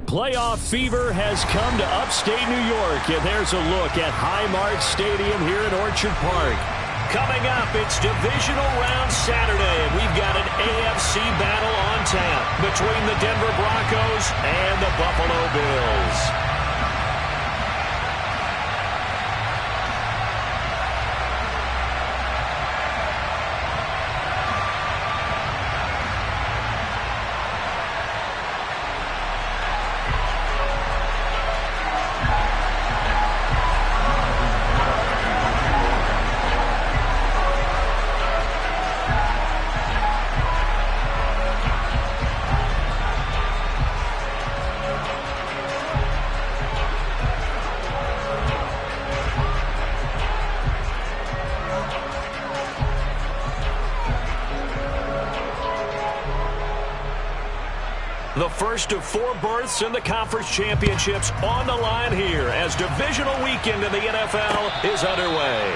Playoff fever has come to upstate New York, and there's a look at Highmark Stadium here in Orchard Park. Coming up, it's Divisional Round Saturday, and we've got an AFC battle on tap between the Denver Broncos and the Buffalo Bills. The first of 4 berths in the conference championships on the line here as divisional weekend in the NFL is underway.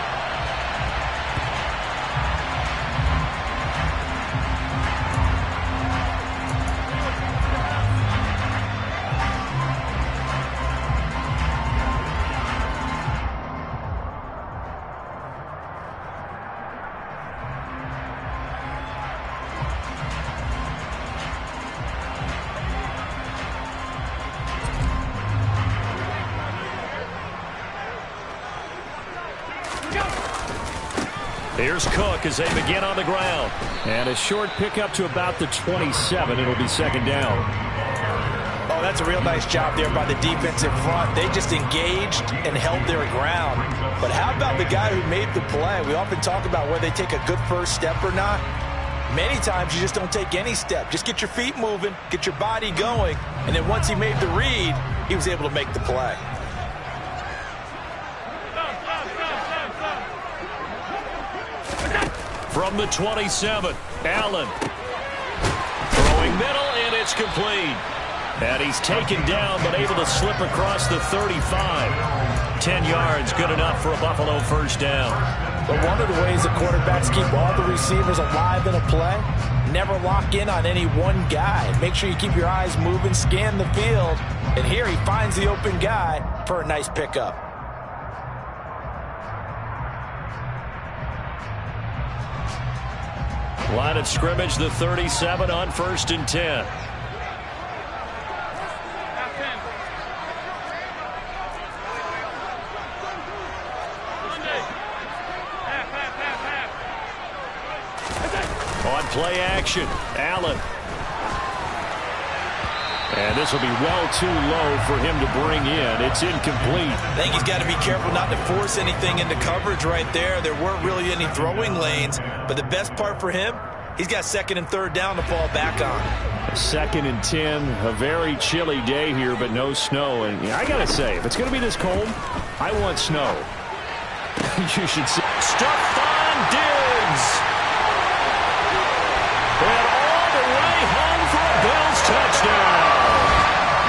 Here's Cook as they begin on the ground. And a short pickup to about the 27. It'll be second down. Oh, that's a real nice job there by the defensive front. They just engaged and held their ground. But how about the guy who made the play? We often talk about whether they take a good first step or not. Many times you just don't take any step. Just get your feet moving, get your body going, and then once he made the read, he was able to make the play. From the 27, Allen. Throwing middle, and it's complete. And he's taken down, but able to slip across the 35. 10 yards, good enough for a Buffalo first down. But one of the ways the quarterbacks keep all the receivers alive in a play, never lock in on any one guy. Make sure you keep your eyes moving, scan the field. And here he finds the open guy for a nice pickup. Line of scrimmage, the 37 on 1st and 10. On play action, Allen. And this will be well too low for him to bring in. It's incomplete. I think he's got to be careful not to force anything into coverage right there. There weren't really any throwing lanes, but the best part for him, he's got 2nd and 3rd down to fall back on. 2nd and 10, a very chilly day here, but no snow. And I got to say, if it's going to be this cold, I want snow. You should see. Stephon Diggs. And all the way home for a Bills touchdown.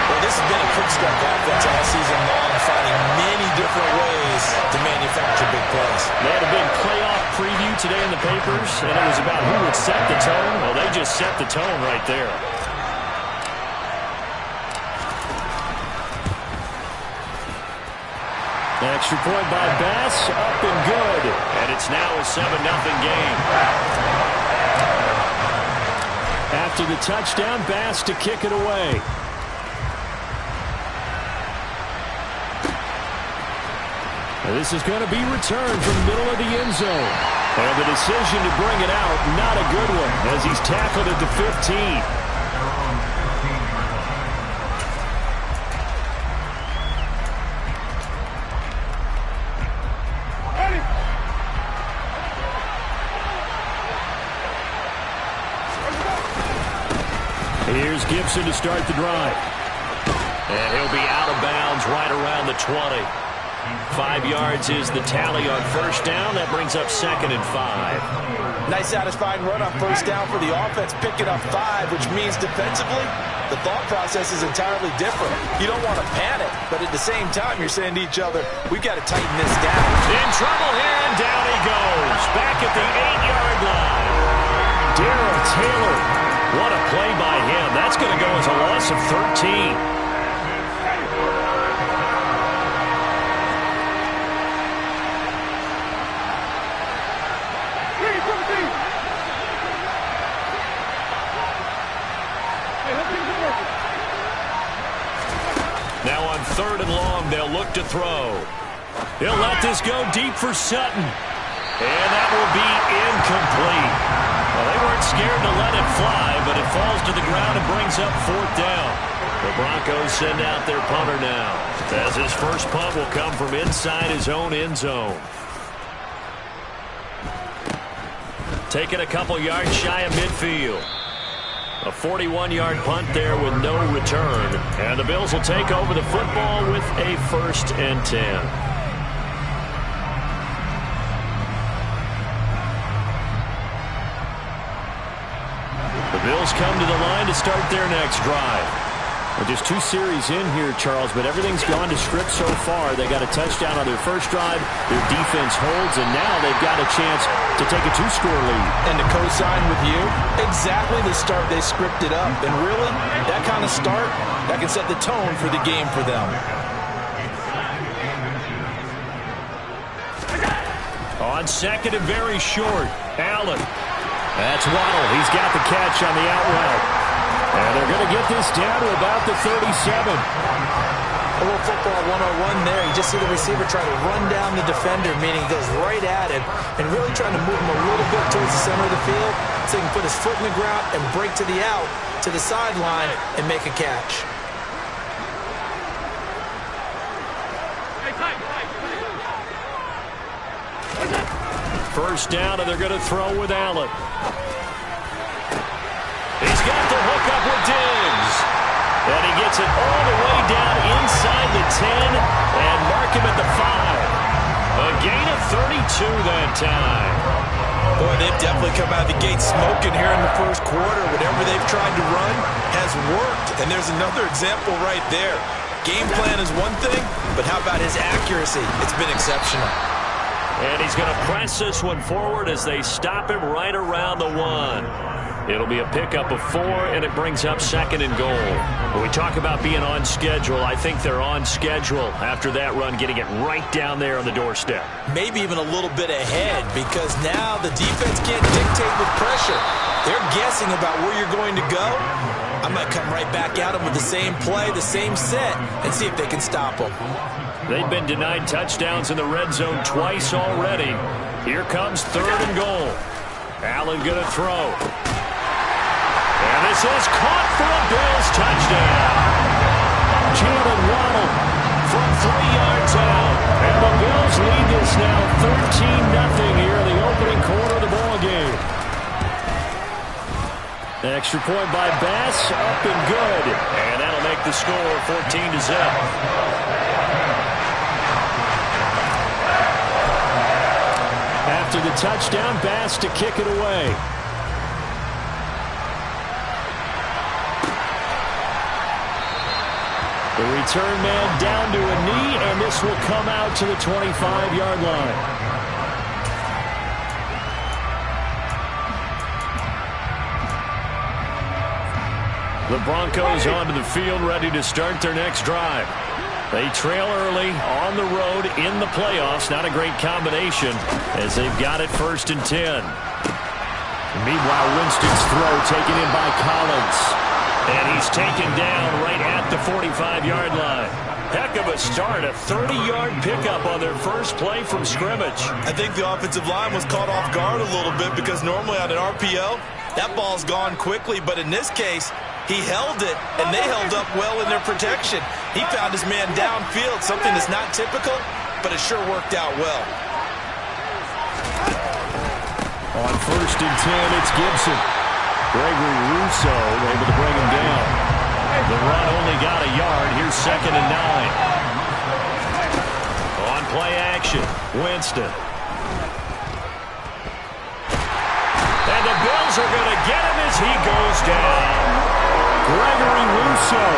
Well, this has been a quick start offense all season long, finding many different ways to manufacture big plays. They had a big playoff preview today in the papers, and it was about who would set the tone. Well, they just set the tone right there. Extra point by Bass, up and good. And it's now a 7-0 game. After the touchdown, Bass to kick it away. This is going to be returned from the middle of the end zone. And the decision to bring it out, not a good one, as he's tackled at the 15. Here's Gibson to start the drive. And he'll be out of bounds right around the 20. 5 yards is the tally on 1st down. That brings up 2nd and 5. Nice satisfying run on 1st down for the offense, picking up 5, which means defensively, the thought process is entirely different. You don't want to panic, but at the same time, you're saying to each other, we've got to tighten this down. In trouble here, and down he goes. Back at the 8-yard line. Darrell Taylor. What a play by him. That's going to go as a loss of 13. 3rd and long. They'll look to throw. He'll let this go deep for Sutton. And that will be incomplete. Well, they weren't scared to let it fly, but it falls to the ground and brings up 4th down. The Broncos send out their punter now, as his first punt will come from inside his own end zone. Taking a couple yards shy of midfield. A 41-yard punt there with no return. And the Bills will take over the football with a 1st and 10. The Bills come to the line to start their next drive. Well, just 2 series in here, Charles, but everything's gone to script so far. They got a touchdown on their first drive. Their defense holds, and now they've got a chance to take a 2-score lead. And to co-sign with you, exactly the start they scripted up. And really, that kind of start, that can set the tone for the game for them. On 2nd and very short, Allen. That's Waddle. He's got the catch on the out route. And they're going to get this down to about the 37. A little football 101 there. You just see the receiver try to run down the defender, meaning he goes right at him, and really trying to move him a little bit towards the center of the field so he can put his foot in the ground and break to the out, to the sideline, and make a catch. First down, and they're going to throw with Allen. He's got the hook up with Diggs. And he gets it all the way down inside the 10 and mark him at the 5. A gain of 32 that time. Boy, they've definitely come out of the gate smoking here in the first quarter. Whatever they've tried to run has worked. And there's another example right there. Game plan is one thing, but how about his accuracy? It's been exceptional. And he's going to press this one forward as they stop him right around the 1. It'll be a pickup of 4, and it brings up 2nd and goal. When we talk about being on schedule, I think they're on schedule after that run, getting it right down there on the doorstep. Maybe even a little bit ahead, because now the defense can't dictate with pressure. They're guessing about where you're going to go. I might come right back at them with the same play, the same set, and see if they can stop them. They've been denied touchdowns in the red zone twice already. Here comes 3rd and goal. Allen going to throw. And this is caught for a Bills touchdown. Jalen Waddle from 3 yards out. And the Bills lead this now 13-0 here in the opening quarter of the ball game. Extra point by Bass, up and good. And that'll make the score 14-0. After the touchdown, Bass to kick it away. The return man down to a knee, and this will come out to the 25-yard line. The Broncos onto the field, ready to start their next drive. They trail early on the road in the playoffs. Not a great combination as they've got it 1st and 10. Meanwhile, Winston's throw taken in by Collins. And he's taken down right at the 45-yard line. Heck of a start, a 30-yard pickup on their first play from scrimmage. I think the offensive line was caught off guard a little bit because normally on an RPO, that ball's gone quickly. But in this case, he held it, and they held up well in their protection. He found his man downfield, something that's not typical, but it sure worked out well. On 1st and 10, it's Gibson. Gregory Rousseau able to bring him down. The run only got a yard. Here's 2nd and 9. On play action, Winston. And the Bills are going to get him as he goes down. Gregory Rousseau.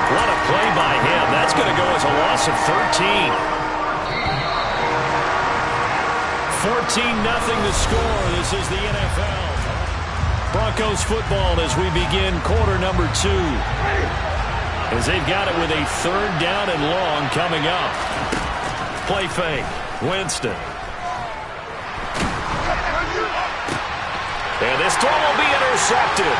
What a play by him. That's going to go as a loss of 13. 14-0 the score. This is the NFL. Broncos football as we begin quarter number 2. As they've got it with a 3rd down and long coming up. Play fake. Winston. And this throw will be intercepted.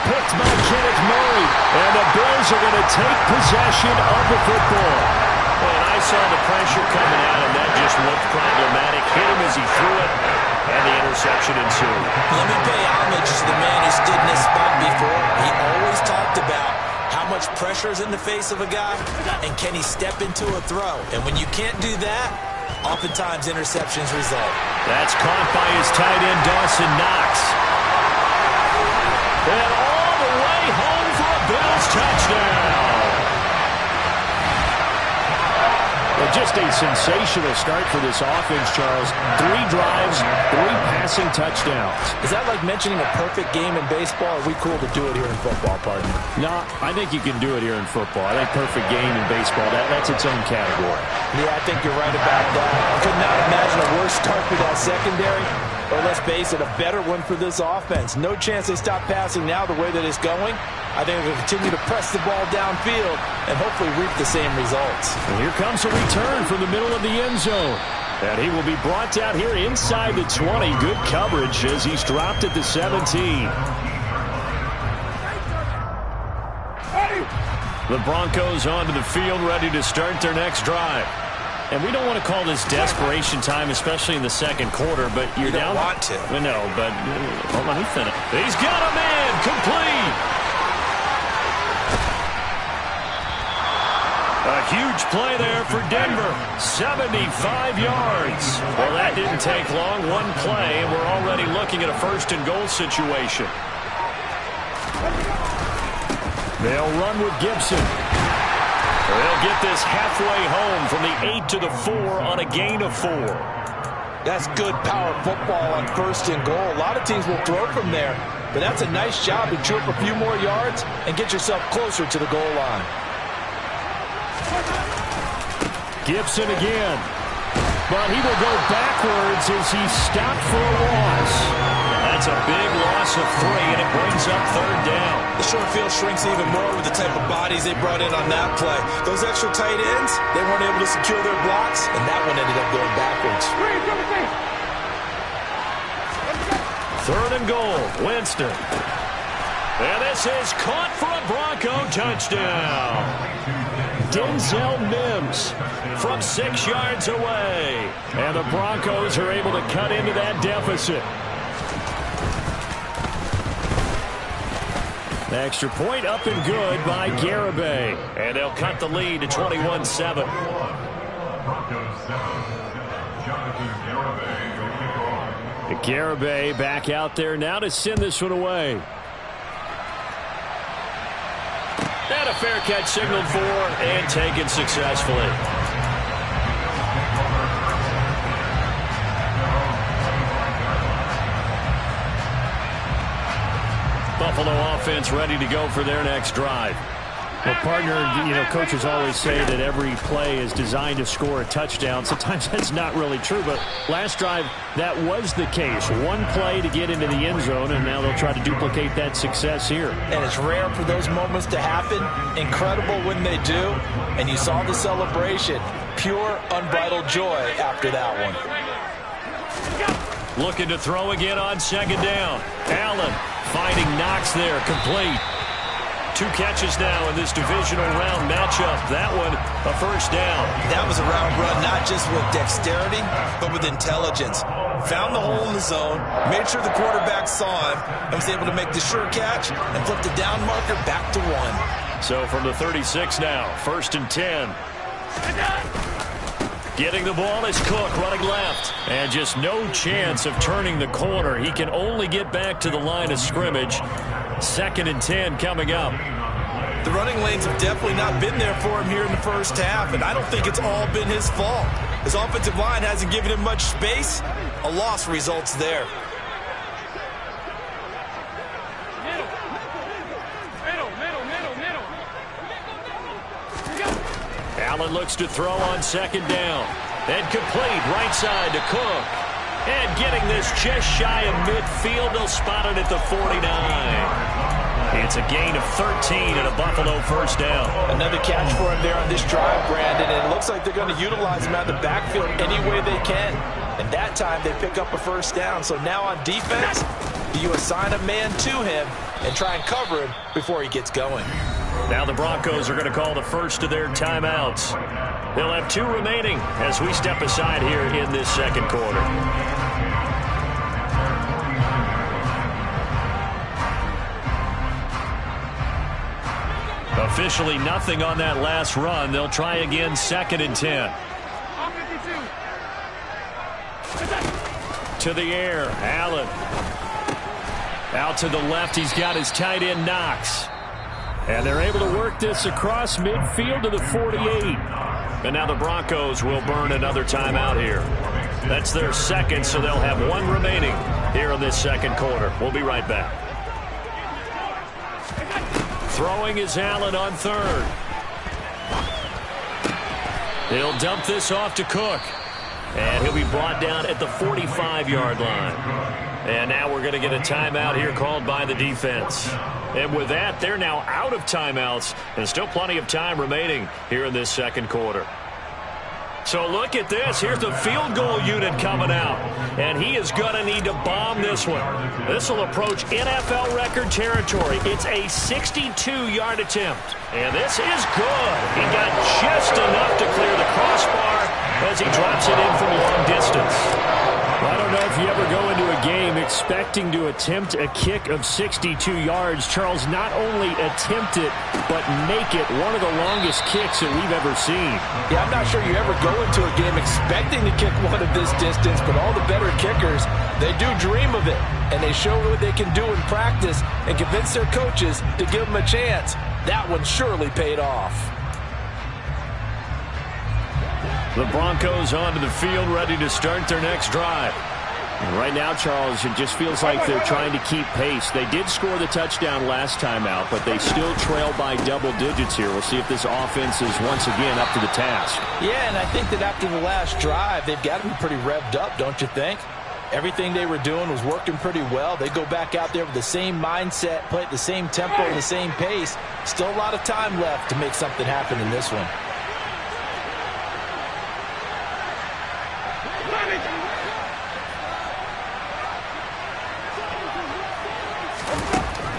Picked by Kenneth Murray. And the Bills Broncos are going to take possession of the football. And I saw the pressure coming at him. That just looked problematic. Hit him as he threw it, and the interception ensued. Let me pay homage to the man who stood in this spot before. He always talked about how much pressure is in the face of a guy, and can he step into a throw. And when you can't do that, oftentimes interceptions result. That's caught by his tight end, Dawson Knox. And all the way home for a Bills touchdown. Well, just a sensational start for this offense, Charles. 3 drives, 3 passing touchdowns. Is that like mentioning a perfect game in baseball? Or are we cool to do it here in football, partner? No, I think you can do it here in football. I think perfect game in baseball, that's its own category. Yeah, I think you're right about that. I could not imagine a worse start for that secondary. Or let's face it, a better one for this offense. No chance they stop passing now the way that it's going. I think they'll continue to press the ball downfield and hopefully reap the same results. And here comes a return from the middle of the end zone. And he will be brought down here inside the 20. Good coverage as he's dropped at the 17. The Broncos onto the field, ready to start their next drive. And we don't want to call this desperation time, especially in the second quarter, but you're down. You don't want to. No, but hold on, he finished. He's got a man, complete. A huge play there for Denver. 75 yards. Well, that didn't take long. One play, and we're already looking at a first-and-goal situation. They'll run with Gibson. They'll get this halfway home from the 8 to the 4 on a gain of 4. That's good power football on first and goal. A lot of teams will throw from there, but that's a nice job to chew up a few more yards and get yourself closer to the goal line. Gibson again. But he will go backwards as he's stopped for a loss. That's a big loss of 3, and it brings up third down. The short field shrinks even more with the type of bodies they brought in on that play. Those extra tight ends, they weren't able to secure their blocks, and that one ended up going backwards. Third and goal, Winston. And this is caught for a Bronco touchdown. Denzel Mims from 6 yards away. And the Broncos are able to cut into that deficit. The extra point up and good by Garibay. And they'll cut the lead to 21-7. Garibay back out there now to send this one away. And a fair catch signaled for and taken successfully. Buffalo offense ready to go for their next drive. Well, partner, coaches always say that every play is designed to score a touchdown. Sometimes that's not really true, but last drive, that was the case. One play to get into the end zone, and now they'll try to duplicate that success here. And it's rare for those moments to happen. Incredible when they do. And you saw the celebration. Pure, unbridled joy after that one. Looking to throw again on second down. Allen finding Knox there, complete. 2 catches now in this divisional round matchup. That one, a first down. That was a route run, not just with dexterity, but with intelligence. Found the hole in the zone, made sure the quarterback saw him, and was able to make the sure catch and flip the down marker back to 1. So from the 36 now, 1st and 10. Getting the ball is Cook running left. And just no chance of turning the corner. He can only get back to the line of scrimmage. 2nd and 10 coming up. The running lanes have definitely not been there for him here in the first half, and I don't think it's all been his fault. His offensive line hasn't given him much space. A loss results there. Allen looks to throw on second down. And complete right side to Cook. And getting this just shy of midfield. They'll spot it at the 49. It's a gain of 13 and a Buffalo first down. Another catch for him there on this drive, Brandon. And it looks like they're going to utilize him out of the backfield any way they can. And that time they pick up a first down. So now on defense, you assign a man to him and try and cover him before he gets going. Now the Broncos are going to call the first of their timeouts. They'll have 2 remaining as we step aside here in this second quarter. Officially nothing on that last run. They'll try again, 2nd and 10. To the air, Allen. Out to the left, he's got his tight end, Knox. And they're able to work this across midfield to the 48. And now the Broncos will burn another timeout here. That's their second, so they'll have 1 remaining here in this second quarter. We'll be right back. Throwing is Allen on 3rd. He'll dump this off to Cook. And he'll be brought down at the 45-yard line. And now we're going to get a timeout here called by the defense. And with that, they're now out of timeouts. And still plenty of time remaining here in this second quarter. So look at this. Here's the field goal unit coming out. And he is going to need to bomb this one. This will approach NFL record territory. It's a 62-yard attempt. And this is good. He got just enough to clear the crossbar as he drops it in from long distance. I don't know if you ever go into a game expecting to attempt a kick of 62 yards. Charles, not only attempt it, but make it one of the longest kicks that we've ever seen. Yeah, I'm not sure you ever go into a game expecting to kick one of this distance, but all the better kickers, they do dream of it. And they show what they can do in practice and convince their coaches to give them a chance. That one surely paid off. The Broncos onto the field, ready to start their next drive. And right now, Charles, it just feels like they're trying to keep pace. They did score the touchdown last time out, but they still trail by double digits here. We'll see if this offense is once again up to the task. Yeah, and I think that after the last drive, they've got to be pretty revved up, don't you think? Everything they were doing was working pretty well. They go back out there with the same mindset, play at the same tempo and the same pace. Still a lot of time left to make something happen in this one.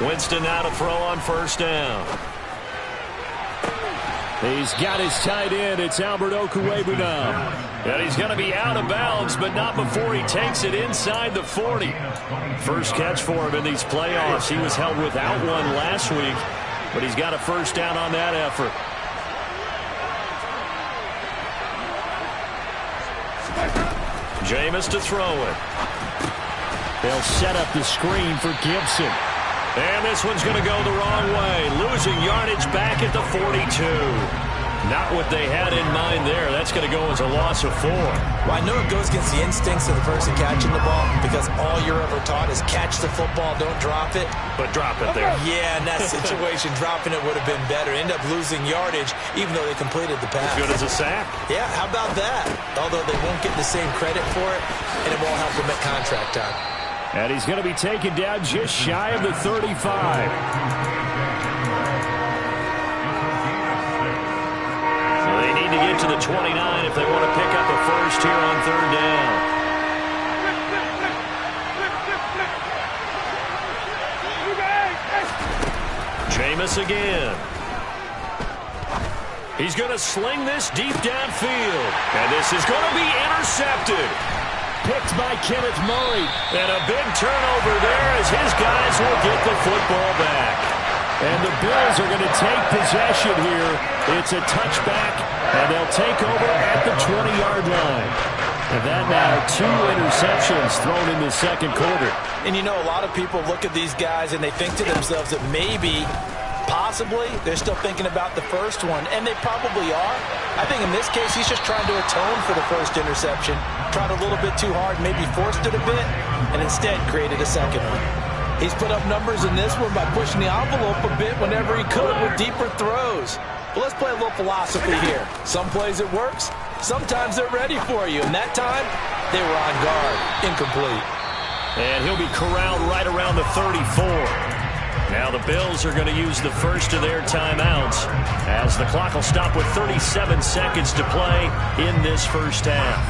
Winston now to throw on 1st down. He's got his tight end. It's Albert Okwuegbunam. And he's going to be out of bounds, but not before he takes it inside the 40. First catch for him in these playoffs. He was held without one last week, but he's got a 1st down on that effort. Jameis to throw it. They'll set up the screen for Gibson. And this one's going to go the wrong way. Losing yardage back at the 42. Not what they had in mind there. That's going to go as a loss of 4. Well, I know it goes against the instincts of the person catching the ball because all you're ever taught is catch the football, don't drop it. But drop it there. Yeah, in that situation, dropping it would have been better. End up losing yardage even though they completed the pass. As good as a sack. Yeah, how about that? Although they won't get the same credit for it, and it won't help them at contract time. And he's going to be taken down just shy of the 35. They need to get to the 29 if they want to pick up a first here on 3rd down. Jameis again. He's going to sling this deep downfield. And this is going to be intercepted. Picked by Kenneth Murray. And a big turnover there as his guys will get the football back. And the Bills are going to take possession here. It's a touchback, and they'll take over at the 20-yard line. And that now 2 interceptions thrown in the second quarter. And you know, a lot of people look at these guys and they think to themselves that maybe, possibly, they're still thinking about the first one, and they probably are. I think in this case, he's just trying to atone for the first interception. Tried a little bit too hard, maybe forced it a bit, and instead created a second one. He's put up numbers in this one by pushing the envelope a bit whenever he could with deeper throws. But let's play a little philosophy here. Some plays it works, sometimes they're ready for you, and that time, they were on guard. Incomplete. And he'll be corralled right around the 34. Now the Bills are going to use the first of their timeouts as the clock will stop with 37 seconds to play in this first half.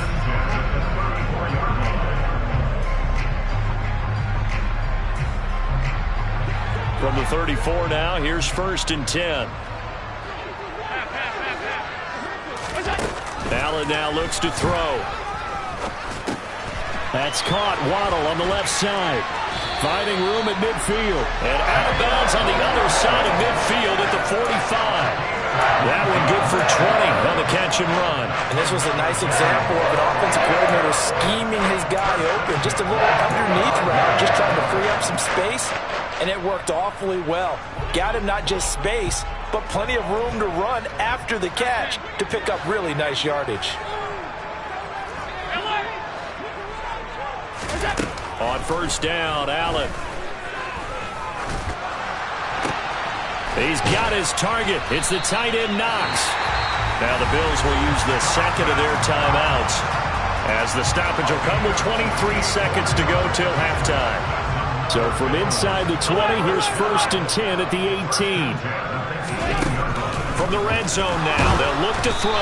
From the 34 now, here's 1st and 10. Allen now looks to throw. That's caught. Waddle on the left side. Finding room at midfield. And out of bounds on the other side of midfield at the 45. That one good for 20 on the catch and run. And this was a nice example of an offensive coordinator scheming his guy open. Just a little underneath route, just trying to free up some space. And it worked awfully well. Got him not just space, but plenty of room to run after the catch to pick up really nice yardage. On 1st down, Allen. He's got his target. It's the tight end, Knox. Now the Bills will use the second of their timeouts as the stoppage will come with 23 seconds to go till halftime. So from inside the 20, here's 1st and 10 at the 18. From the red zone now, they'll look to throw.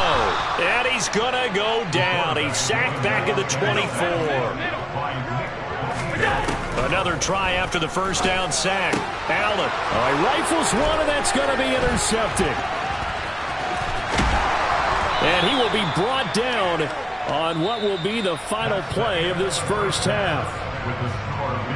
And he's going to go down. He's sacked back at the 24. Another try after the 1st down sack. Allen rifles one, and that's going to be intercepted. And he will be brought down on what will be the final play of this first half.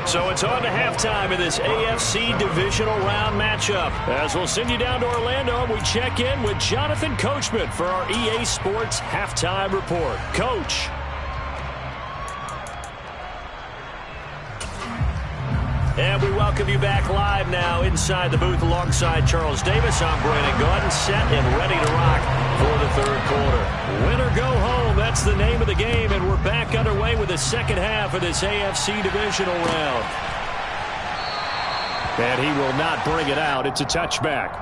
So it's on to halftime in this AFC divisional round matchup. As we'll send you down to Orlando, and we check in with Jonathan Coachman for our EA Sports Halftime Report. Coach. And we welcome you back live now inside the booth alongside Charles Davis. I'm Brandon Gaudin, set and ready to rock for the 3rd quarter. Win or go home, that's the name of the game, and we're back underway with the second half of this AFC divisional round. And he will not bring it out. It's a touchback.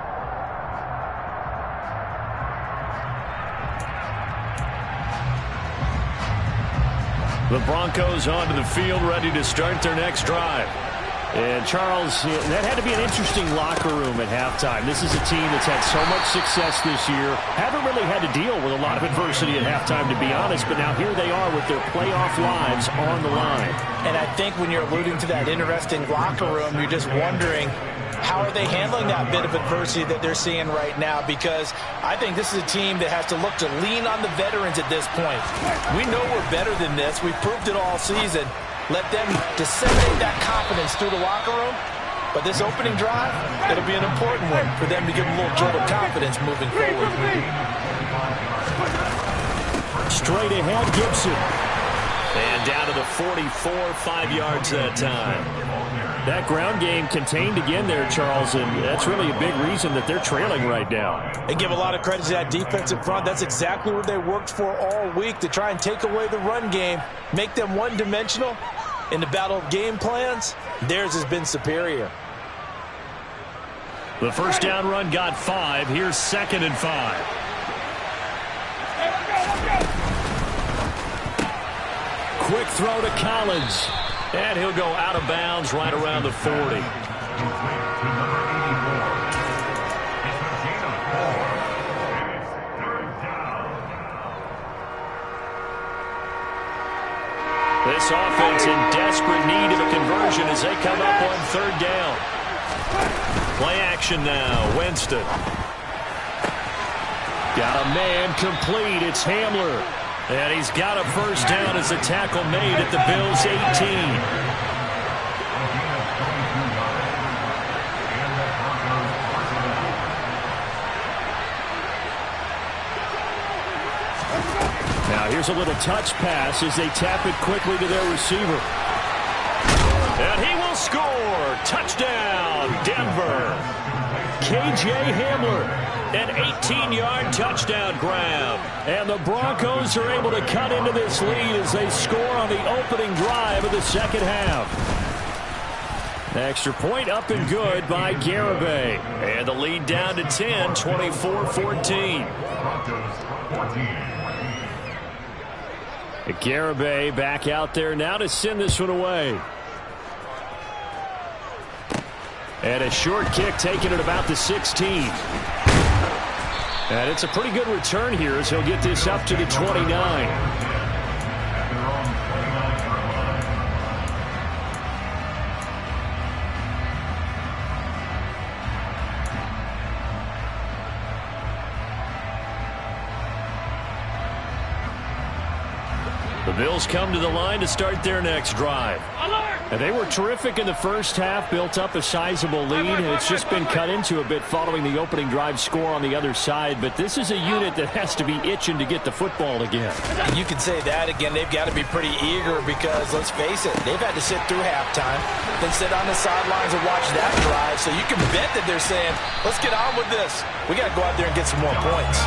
The Broncos onto the field, ready to start their next drive. And, Charles, that had to be an interesting locker room at halftime. This is a team that's had so much success this year. Haven't really had to deal with a lot of adversity at halftime, to be honest. But now here they are with their playoff lives on the line. And I think when you're alluding to that interesting locker room, you're just wondering, how are they handling that bit of adversity that they're seeing right now? Because I think this is a team that has to look to lean on the veterans at this point. We know we're better than this. We've proved it all season. Let them disseminate that confidence through the locker room. But this opening drive, it'll be an important one for them to give them a little jolt of confidence moving forward. Straight ahead, Gibson. And down to the 44, 5 yards that time. That ground game contained again there, Charles, and that's really a big reason that they're trailing right now. And give a lot of credit to that defensive front. That's exactly what they worked for all week, to try and take away the run game, make them one-dimensional. In the battle of game plans, theirs has been superior. The 1st down run got 5. Here's 2nd and 5. Quick throw to Collins. And he'll go out of bounds right around the 40. This offense in desperate need of a conversion as they come up on 3rd down. Play action now. Winston. Got a man complete. It's Hamler. And he's got a 1st down as a tackle made at the Bills' 18. Now here's a little touch pass as they tap it quickly to their receiver. And he will score. Touchdown, Denver. KJ Hamler. An 18-yard touchdown grab. And the Broncos are able to cut into this lead as they score on the opening drive of the second half. Extra point up and good by Garibay. And the lead down to 10, 24-14. Garibay back out there now to send this one away. And a short kick taken at about the 16. And it's a pretty good return here as he'll get this up to the 29. Bills come to the line to start their next drive. And they were terrific in the first half, built up a sizable lead, and it's just been cut into a bit following the opening drive score on the other side. But this is a unit that has to be itching to get the football again. And you can say that again. They've got to be pretty eager because, let's face it, they've had to sit through halftime, then sit on the sidelines and watch that drive. So you can bet that they're saying, let's get on with this. We got to go out there and get some more points.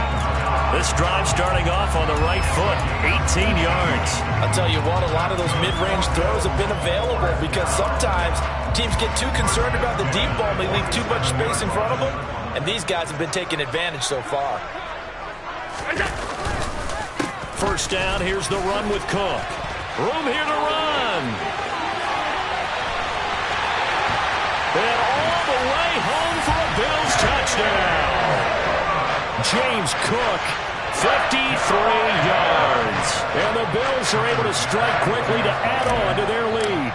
This drive starting off on the right foot, 18 yards. I'll tell you what, a lot of those mid-range throws have been available because sometimes teams get too concerned about the deep ball and they leave too much space in front of them, and these guys have been taking advantage so far. First down, here's the run with Cook. Room here to run. And all the way home for a Bills touchdown. James Cook, 53 yards. And the Bills are able to strike quickly to add on to their lead.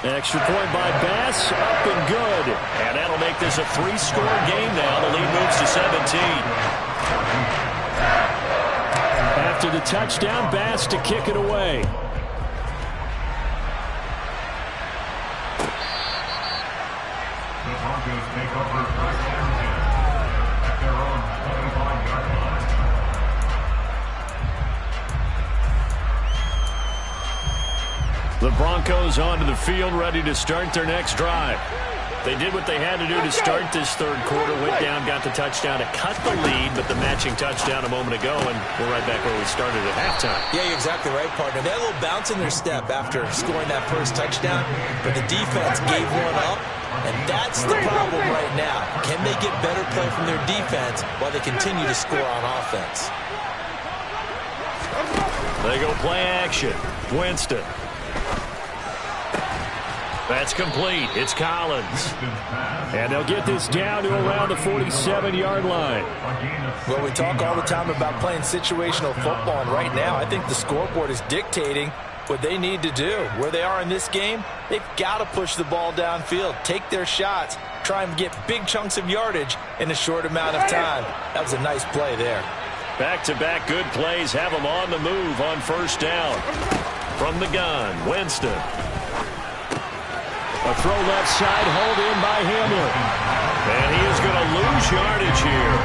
Extra point by Bass, up and good. And that'll make this a 3-score game now. The lead moves to 17. After the touchdown, Bass to kick it away. The Broncos onto the field, ready to start their next drive. They did what they had to do to start this third quarter, went down, got the touchdown to cut the lead, but the matching touchdown a moment ago, and we're right back where we started at halftime. Yeah, you're exactly right, partner. They had a little bounce in their step after scoring that first touchdown, but the defense gave one up, and that's the problem right now. Can they get better play from their defense while they continue to score on offense? They go play action. Winston. That's complete. It's Collins. And they'll get this down to around the 47-yard line. Well, we talk all the time about playing situational football, and right now I think the scoreboard is dictating what they need to do. Where they are in this game, they've got to push the ball downfield, take their shots, try and get big chunks of yardage in a short amount of time. That was a nice play there. Back-to-back good plays have them on the move on first down. From the gun, Winston. A throw left side, hold in by Hamler. And he is going to lose yardage here.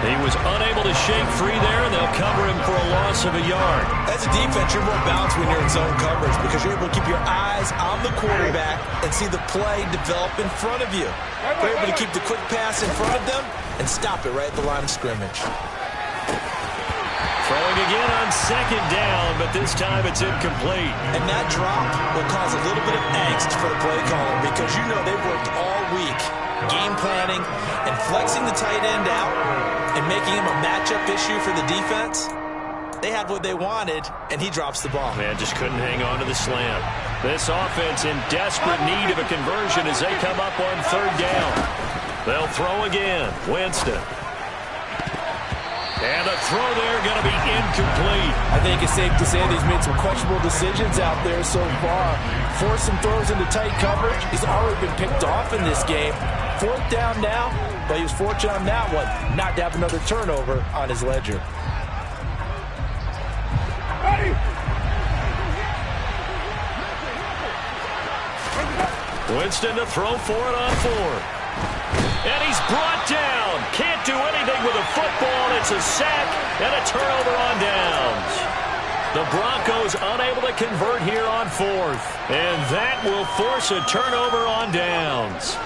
He was unable to shake free there, and they'll cover him for a loss of a yard. As a defense, you're more balanced when you're in zone coverage because you're able to keep your eyes on the quarterback and see the play develop in front of you. You're able to keep the quick pass in front of them and stop it right at the line of scrimmage. Throwing again on second down, but this time it's incomplete. And that drop will cause a little bit of angst for the play caller because you know they've worked all week game planning and flexing the tight end out and making him a matchup issue for the defense. They had what they wanted, and he drops the ball. Man, just couldn't hang on to the slam. This offense in desperate need of a conversion as they come up on third down. They'll throw again. Winston. And a throw there going to be incomplete. I think it's safe to say that he's made some questionable decisions out there so far. Forced some throws into tight coverage. He's already been picked off in this game. Fourth down now, but he was fortunate on that one not to have another turnover on his ledger. Winston to throw for it on fourth. And he's brought down. Can't do anything with a football. It's a sack and a turnover on downs. The Broncos unable to convert here on fourth. And that will force a turnover on downs.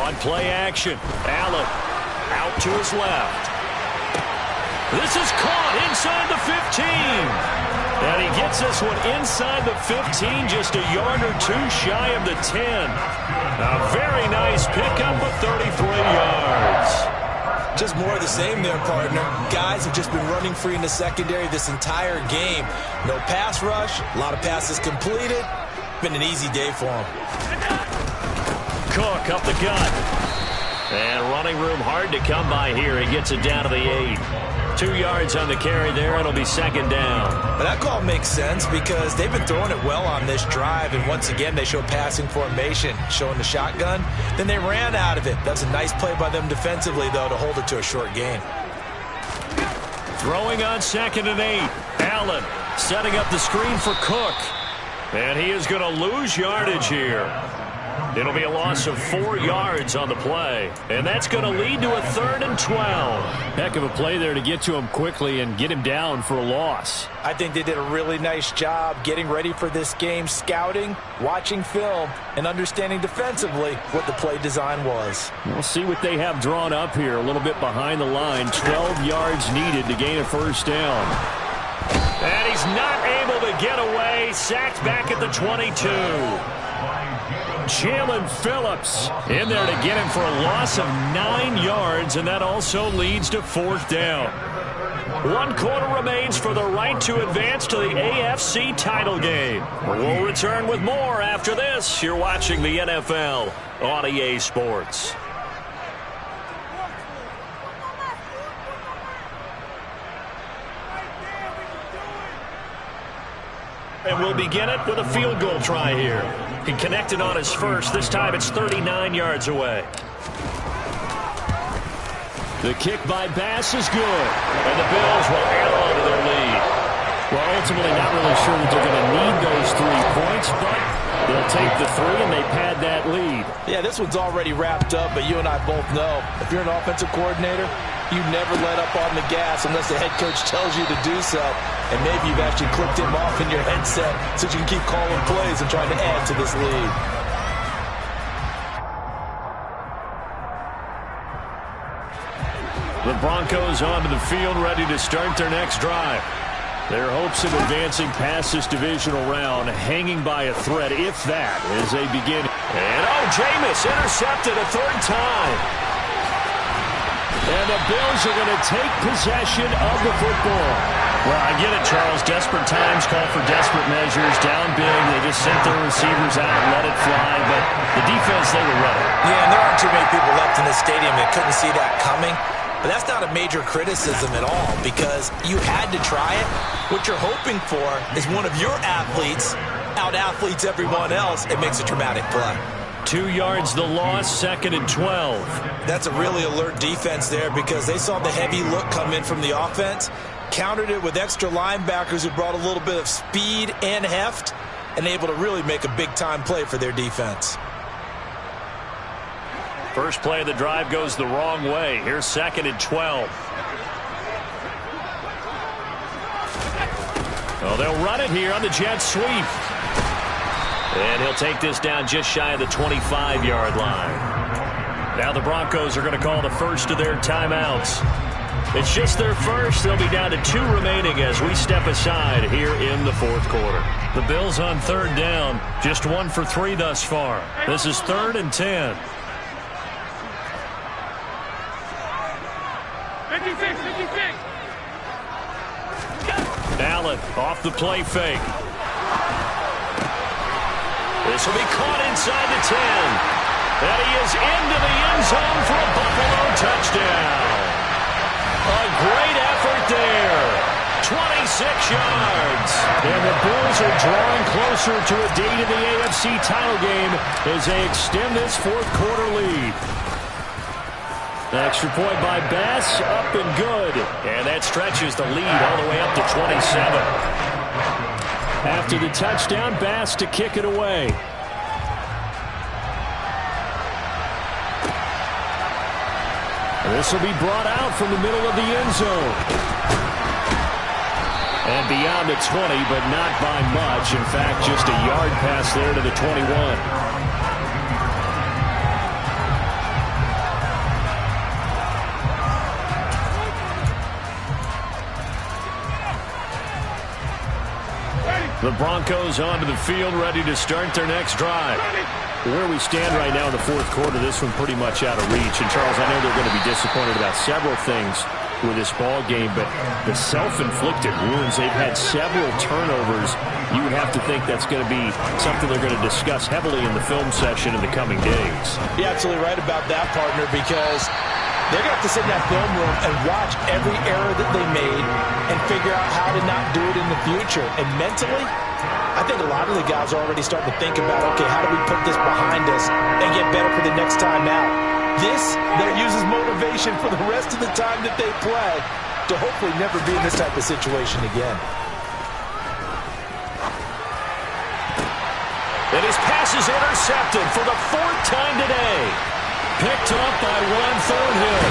On play action, Allen out to his left. This is caught inside the 15. And he gets this one inside the 15, just a yard or two shy of the 10. A very nice pickup of 33 yards. Just more of the same there, partner. Guys have just been running free in the secondary this entire game. No pass rush, a lot of passes completed. Been an easy day for him. Cook up the gut. And running room hard to come by here. He gets it down to the 8. 2 yards on the carry there. It'll be second down. But that call makes sense because they've been throwing it well on this drive, and once again they show passing formation, showing the shotgun. Then they ran out of it. That's a nice play by them defensively, though, to hold it to a short gain. Throwing on 2nd and 8. Allen setting up the screen for Cook. And he is going to lose yardage here. It'll be a loss of 4 yards on the play. And that's going to lead to a 3rd and 12. Heck of a play there to get to him quickly and get him down for a loss. I think they did a really nice job getting ready for this game, scouting, watching film, and understanding defensively what the play design was. We'll see what they have drawn up here. A little bit behind the line. 12 yards needed to gain a first down. And he's not able to get away. Sacked back at the 22. Jalen Phillips in there to get him for a loss of 9 yards, and that also leads to 4th down. 1 quarter remains for the right to advance to the AFC title game. We'll return with more after this. You're watching the NFL on EA Sports. And we'll begin it with a field goal try here. He connected on his first. This time it's 39 yards away. The kick by Bass is good. And the Bills will add on to their lead. Well, ultimately not really sure that they're going to need those 3 points, but they'll take the 3 and they pad that lead. Yeah, this one's already wrapped up, but you and I both know if you're an offensive coordinator, you never let up on the gas unless the head coach tells you to do so. And maybe you've actually clicked him off in your headset so you can keep calling plays and trying to add to this lead. The Broncos onto the field, ready to start their next drive. Their hopes of advancing past this divisional round hanging by a thread, if that, as they begin. And Jameis intercepted a 3rd time. And the Bills are going to take possession of the football. Well, I get it, Charles. Desperate times call for desperate measures. Down big, they just sent their receivers out and let it fly. But the defense, they were ready. Yeah, and there aren't too many people left in the stadium that couldn't see that coming. But that's not a major criticism at all because you had to try it. What you're hoping for is one of your athletes out-athletes everyone else and makes a dramatic play. 2 yards the loss, 2nd and 12. That's a really alert defense there because they saw the heavy look come in from the offense, countered it with extra linebackers who brought a little bit of speed and heft, and able to really make a big-time play for their defense. First play of the drive goes the wrong way. Here's 2nd and 12. Oh, they'll run it here on the jet sweep. And he'll take this down just shy of the 25-yard line. Now the Broncos are going to call the first of their timeouts. It's just their first. They'll be down to 2 remaining as we step aside here in the 4th quarter. The Bills on 3rd down, just 1 for 3 thus far. This is 3rd and 10. 56. Allen off the play fake. This will be caught inside the 10. And he is into the end zone for a Buffalo touchdown. A great effort there. 26 yards. And the Bills are drawing closer to a date in the AFC title game as they extend this 4th quarter lead. Extra point by Bass, up and good. And that stretches the lead all the way up to 27. After the touchdown, Bass to kick it away. This will be brought out from the middle of the end zone. And beyond the 20, but not by much. In fact, just a yard pass there to the 21. The Broncos onto the field, ready to start their next drive. Where we stand right now in the 4th quarter, this one pretty much out of reach. And, Charles, I know they're going to be disappointed about several things with this ball game, but the self-inflicted wounds, they've had several turnovers. You would have to think that's going to be something they're going to discuss heavily in the film session in the coming days. You're absolutely right about that, partner, because They're going to have to sit in that film room and watch every error that they made and figure out how to not do it in the future. And mentally, I think a lot of the guys are already starting to think about, okay, how do we put this behind us and get better for the next time out? This, they'll use as motivation for the rest of the time that they play to hopefully never be in this type of situation again. And his pass is intercepted for the 4th time today. Picked up by Ron Thornhill.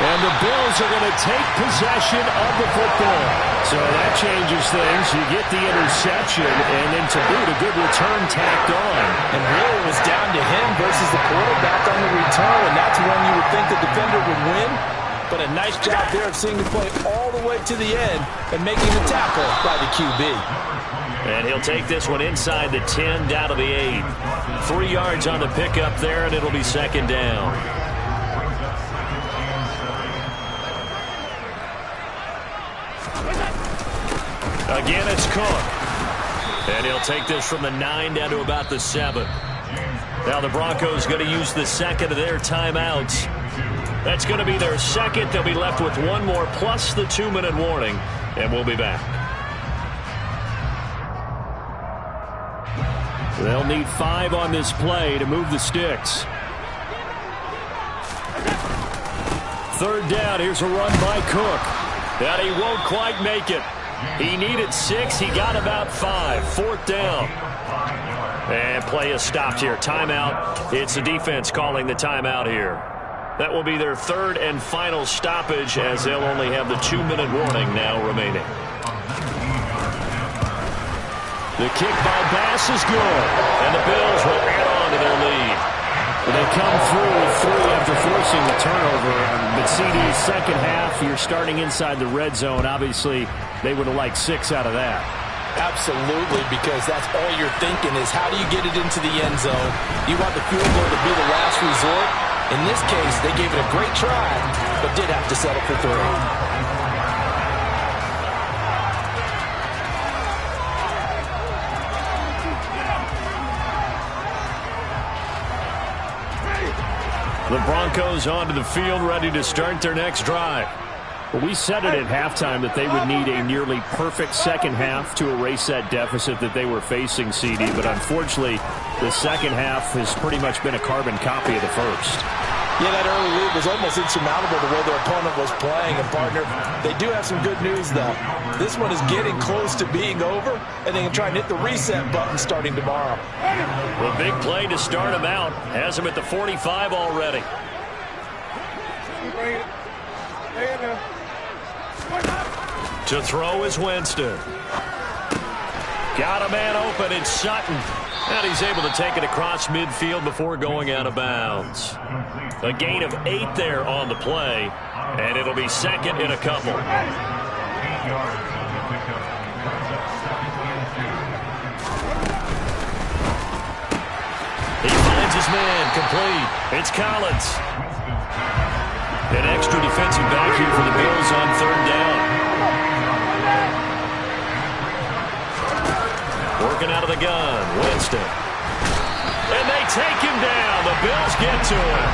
And the Bills are going to take possession of the football. So that changes things. You get the interception, and then to boot, a good return tacked on. And really it was down to him versus the quarterback on the return, and that's when you would think the defender would win. But a nice job there of seeing the play all the way to the end and making the tackle by the QB. And he'll take this one inside the 10, down to the 8. 3 yards on the pickup there, and it'll be 2nd down. Again, it's Cook. And he'll take this from the 9 down to about the 7. Now the Broncos going to use the 2nd of their timeouts. That's going to be their 2nd. They'll be left with 1 more plus the 2-minute warning, and we'll be back. They'll need 5 on this play to move the sticks. 3rd down. Here's a run by Cook. And he won't quite make it. He needed 6. He got about 5. 4th down. And play is stopped here. Timeout. It's the defense calling the timeout here. That will be their 3rd and final stoppage, as they'll only have the 2-minute warning now remaining. The kick by Bass is good, and the Bills will add on to their lead. They come through with 3 after forcing the turnover. But CD's second half, you're starting inside the red zone. Obviously, they would have liked 6 out of that. Absolutely, because that's all you're thinking is how do you get it into the end zone? You want the field goal to be the last resort. In this case, they gave it a great try, but did have to settle for 3. The Broncos onto the field, ready to start their next drive. Well, we said it at halftime that they would need a nearly perfect second half to erase that deficit that they were facing, CD. But unfortunately, the second half has pretty much been a carbon copy of the first. Yeah, that early lead was almost insurmountable the way their opponent was playing. And, partner, they do have some good news, though. This one is getting close to being over, and they can try and hit the reset button starting tomorrow. The big play to start him out has him at the 45 already. To throw is Winston. Got a man open, it's Sutton. And he's able to take it across midfield before going out of bounds. A gain of 8 there on the play, and it'll be 2nd in a couple. He finds his man, complete. It's Collins. An extra defensive back here for the Bills on 3rd down. Working out of the gun, Winston. And they take him down. The Bills get to him.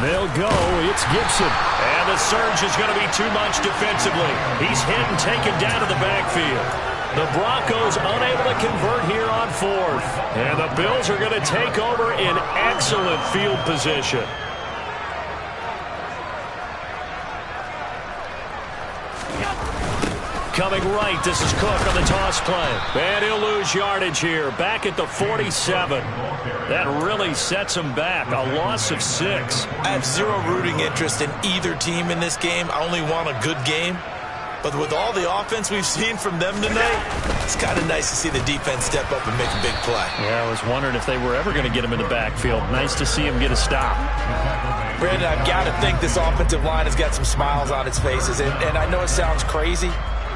They'll go. It's Gibson. And the surge is going to be too much defensively. He's hit and taken down to the backfield. The Broncos unable to convert here on 4th. And the Bills are going to take over in excellent field position. Coming right, this is Cook on the toss play. And he'll lose yardage here, back at the 47. That really sets him back, a loss of 6. I have zero rooting interest in either team in this game. I only want a good game. But with all the offense we've seen from them tonight, it's kind of nice to see the defense step up and make a big play. Yeah, I was wondering if they were ever going to get him in the backfield. Nice to see him get a stop. Brandon, I've got to think this offensive line has got some smiles on its faces. And I know it sounds crazy,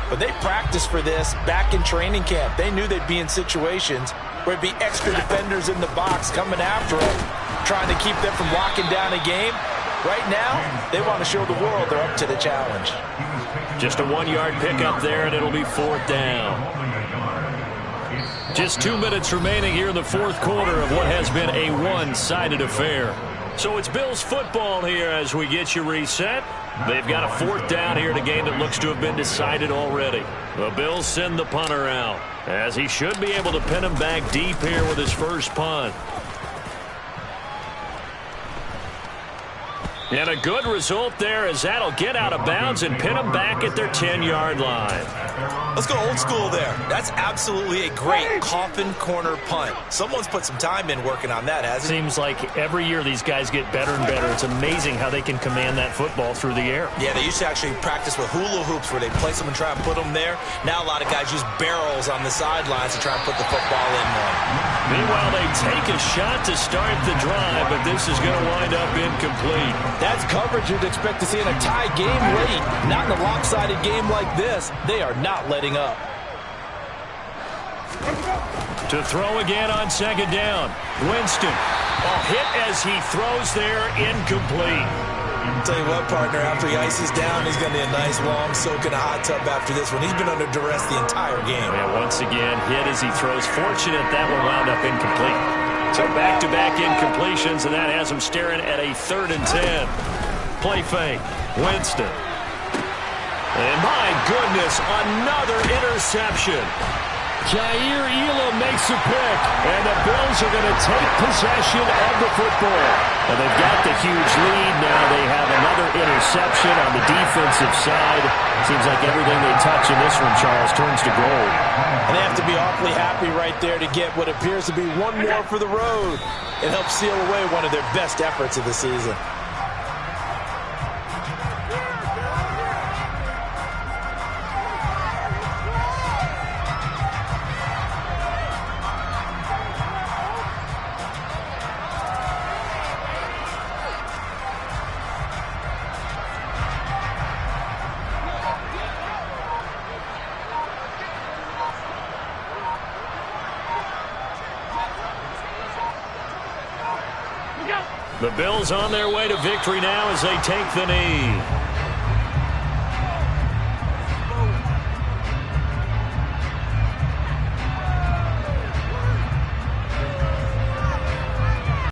but they practiced for this back in training camp. They knew they'd be in situations where it'd be extra defenders in the box coming after them, trying to keep them from locking down a game. Right now, they want to show the world they're up to the challenge. Just a 1-yard pickup there, and it'll be 4th down. Just 2 minutes remaining here in the fourth quarter of what has been a one-sided affair. So it's Bills football here as we get you reset. They've got a fourth down here in a game that looks to have been decided already. The Bills send the punter out, as he should be able to pin him back deep here with his first punt. And a good result there, as that'll get out of bounds and pin them back at their 10-yard line. Let's go old school there. That's absolutely a great coffin corner punt. Someone's put some time in working on that, hasn't it? Seems like every year these guys get better and better. It's amazing how they can command that football through the air. Yeah, they used to actually practice with hula hoops where they place them and try and put them there. Now a lot of guys use barrels on the sidelines to try and put the football in one. Meanwhile, they take a shot to start the drive, but this is going to wind up incomplete. That's coverage you'd expect to see in a tie game late. Not in a lopsided game like this. They are not letting up. To throw again on second down. Winston. Hit as he throws there, incomplete. I'll tell you what, partner, after he ices down, he's going to be a nice long soak in a hot tub after this one. He's been under duress the entire game. And once again, hit as he throws. Fortunate that one wound up incomplete. So back-to-back incompletions, and that has him staring at a 3rd and 10. Play fake. Winston. And my goodness, another interception. Jair Elam makes a pick, and the Bills are going to take possession of the football. And they've got the huge lead. Now they have another interception on the defensive side. Seems like everything they touch in this one, Charles, turns to gold. And they have to be awfully happy right there to get what appears to be one more for the road. It helps seal away one of their best efforts of the season. The Bills on their way to victory now as they take the knee.